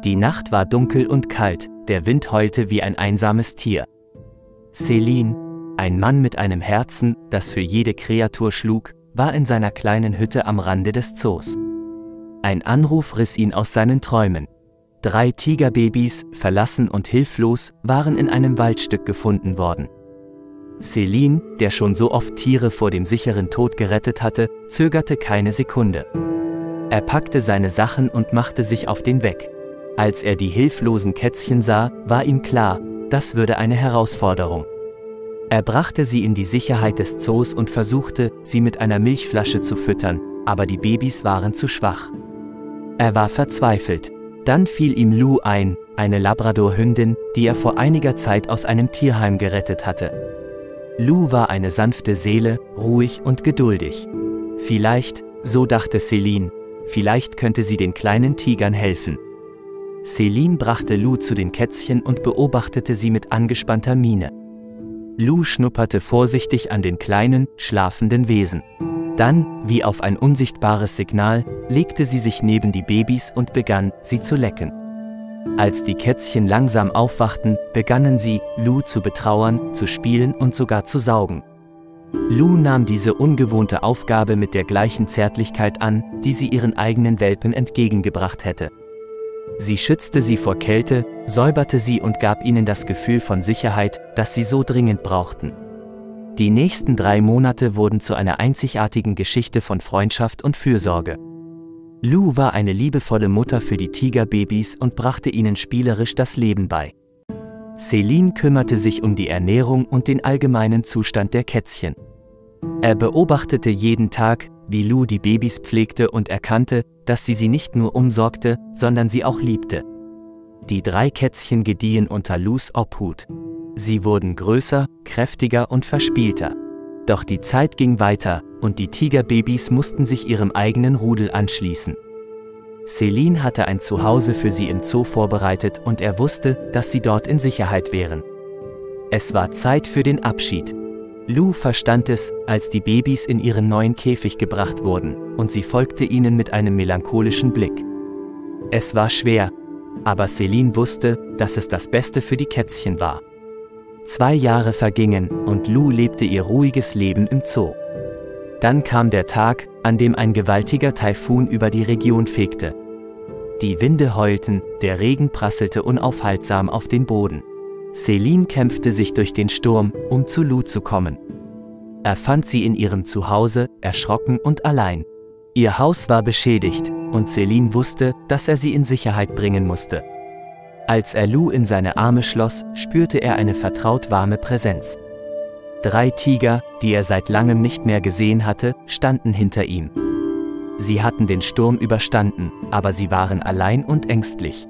Die Nacht war dunkel und kalt, der Wind heulte wie ein einsames Tier. Selim, ein Mann mit einem Herzen, das für jede Kreatur schlug, war in seiner kleinen Hütte am Rande des Zoos. Ein Anruf riss ihn aus seinen Träumen. 3 Tigerbabys, verlassen und hilflos, waren in einem Waldstück gefunden worden. Selim, der schon so oft Tiere vor dem sicheren Tod gerettet hatte, zögerte keine Sekunde. Er packte seine Sachen und machte sich auf den Weg. Als er die hilflosen Kätzchen sah, war ihm klar, das würde eine Herausforderung. Er brachte sie in die Sicherheit des Zoos und versuchte, sie mit einer Milchflasche zu füttern, aber die Babys waren zu schwach. Er war verzweifelt. Dann fiel ihm Lou ein, eine Labrador-Hündin, die er vor einiger Zeit aus einem Tierheim gerettet hatte. Lou war eine sanfte Seele, ruhig und geduldig. Vielleicht, so dachte Selim, vielleicht könnte sie den kleinen Tigern helfen. Selim brachte Lou zu den Kätzchen und beobachtete sie mit angespannter Miene. Lou schnupperte vorsichtig an den kleinen, schlafenden Wesen. Dann, wie auf ein unsichtbares Signal, legte sie sich neben die Babys und begann, sie zu lecken. Als die Kätzchen langsam aufwachten, begannen sie, Lou zu betrauern, zu spielen und sogar zu saugen. Lou nahm diese ungewohnte Aufgabe mit der gleichen Zärtlichkeit an, die sie ihren eigenen Welpen entgegengebracht hätte. Sie schützte sie vor Kälte, säuberte sie und gab ihnen das Gefühl von Sicherheit, das sie so dringend brauchten. Die nächsten 3 Monate wurden zu einer einzigartigen Geschichte von Freundschaft und Fürsorge. Lou war eine liebevolle Mutter für die Tigerbabys und brachte ihnen spielerisch das Leben bei. Selim kümmerte sich um die Ernährung und den allgemeinen Zustand der Kätzchen. Er beobachtete jeden Tag, wie Lou die Babys pflegte und erkannte, dass sie nicht nur umsorgte, sondern sie auch liebte. Die 3 Kätzchen gediehen unter Lous Obhut. Sie wurden größer, kräftiger und verspielter. Doch die Zeit ging weiter, und die Tigerbabys mussten sich ihrem eigenen Rudel anschließen. Selim hatte ein Zuhause für sie im Zoo vorbereitet und er wusste, dass sie dort in Sicherheit wären. Es war Zeit für den Abschied. Lou verstand es, als die Babys in ihren neuen Käfig gebracht wurden, und sie folgte ihnen mit einem melancholischen Blick. Es war schwer, aber Selim wusste, dass es das Beste für die Kätzchen war. 2 Jahre vergingen, und Lou lebte ihr ruhiges Leben im Zoo. Dann kam der Tag, an dem ein gewaltiger Taifun über die Region fegte. Die Winde heulten, der Regen prasselte unaufhaltsam auf den Boden. Selim kämpfte sich durch den Sturm, um zu Lou zu kommen. Er fand sie in ihrem Zuhause, erschrocken und allein. Ihr Haus war beschädigt, und Selim wusste, dass er sie in Sicherheit bringen musste. Als er Lou in seine Arme schloss, spürte er eine vertraut warme Präsenz. 3 Tiger, die er seit langem nicht mehr gesehen hatte, standen hinter ihm. Sie hatten den Sturm überstanden, aber sie waren allein und ängstlich.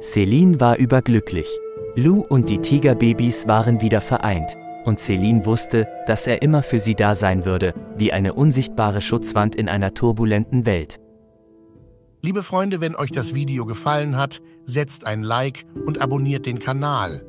Selim war überglücklich. Lou und die Tigerbabys waren wieder vereint, und Selim wusste, dass er immer für sie da sein würde, wie eine unsichtbare Schutzwand in einer turbulenten Welt. Liebe Freunde, wenn euch das Video gefallen hat, setzt ein Like und abonniert den Kanal.